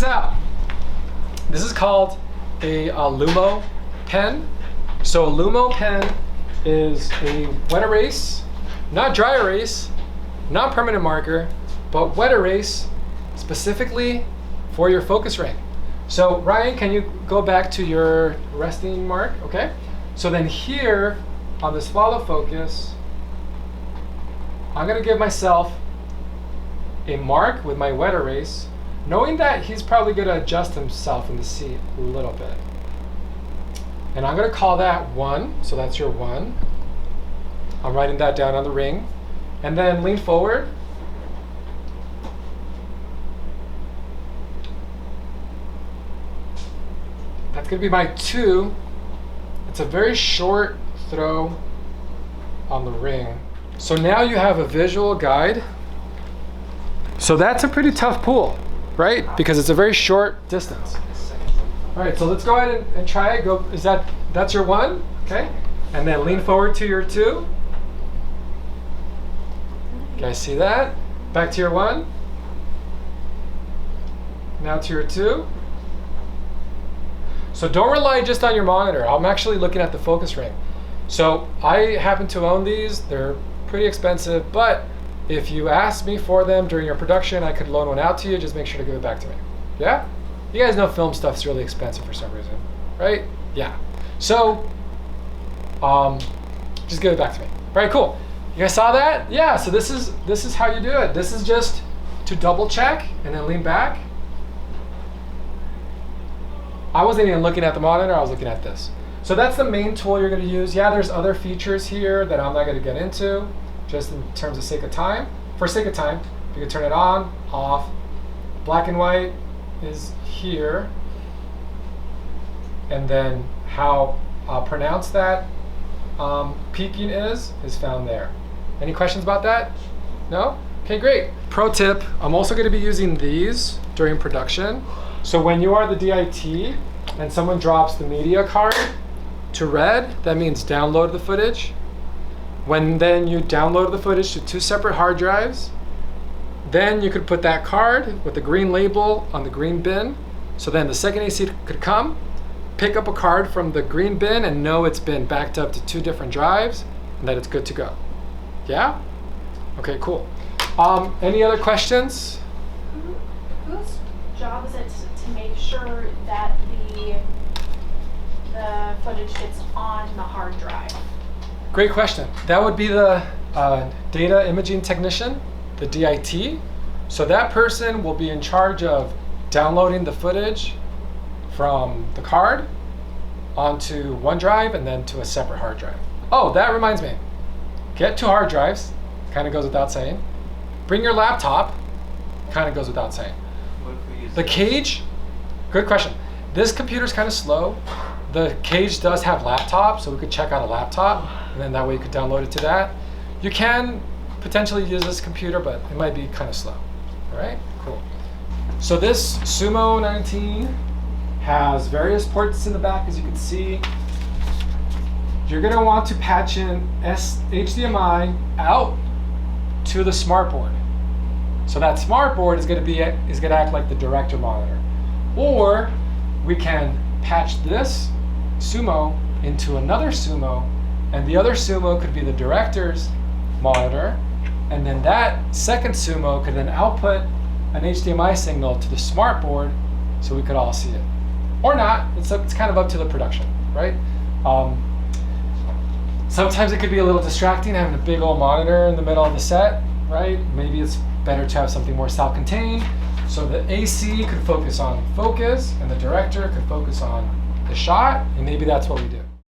out. This is called a Lumo pen. So a Lumo pen is a wet erase, not dry erase, not permanent marker, but wet erase specifically for your focus ring. So Ryan, can you go back to your resting mark? Okay. So then here on this follow focus, I'm gonna give myself a mark with my wet erase, knowing that he's probably gonna adjust himself in the seat a little bit. And I'm gonna call that 1, so that's your 1. I'm writing that down on the ring. And then lean forward. That's gonna be my 2. It's a very short throw on the ring. So now you have a visual guide. So that's a pretty tough pull, right? Because it's a very short distance. All right, so let's go ahead and try it. Go. That's your 1, okay? And then lean forward to your 2. You guys see that? Back to your 1. Now to your 2. So don't rely just on your monitor. I'm actually looking at the focus ring. So I happen to own these. They're pretty expensive, but if you ask me for them during your production, I could loan one out to you. Just make sure to give it back to me. Yeah? You guys know film stuff's really expensive for some reason, right? Yeah. So just give it back to me. All right, cool. You guys saw that? Yeah, so this is how you do it. This is just to double check and then lean back. I wasn't even looking at the monitor, I was looking at this. So that's the main tool you're gonna use. Yeah, there's other features here that I'm not gonna get into, just in terms of sake of time. For sake of time, you can turn it on, off. Black and white is here. And then how pronounced that peaking is found there. Any questions about that? No? Okay, great. Pro tip, I'm also gonna be using these during production. So when you are the DIT and someone drops the media card to red, that means download the footage. When then you download the footage to 2 separate hard drives, then you could put that card with the green label on the green bin. So then the second AC could come, pick up a card from the green bin and know it's been backed up to 2 different drives and that it's good to go. Yeah? Okay, cool. Any other questions? Whose job is it to make sure that the footage gets on the hard drive? Great question. That would be the data imaging technician, the DIT. So that person will be in charge of downloading the footage from the card onto one drive and then to a separate hard drive. Oh, that reminds me. Get 2 hard drives, kind of goes without saying. Bring your laptop, kind of goes without saying. The cage, good question. This computer's kind of slow. The cage does have laptop, so we could check out a laptop, and then that way you could download it to that. You can potentially use this computer, but it might be kind of slow. All right, cool. So this Sumo 19 has various ports in the back, as you can see. You're gonna want to patch in HDMI out to the smartboard. So that smartboard is gonna act like the director monitor. Or we can patch this Sumo into another Sumo, and the other Sumo could be the director's monitor, and then that second Sumo could then output an HDMI signal to the smartboard so we could all see it. Or not, it's kind of up to the production, right? Sometimes it could be a little distracting having a big old monitor in the middle of the set, right? Maybe it's better to have something more self-contained. So the AC could focus on focus and the director could focus on the shot, and maybe that's what we do.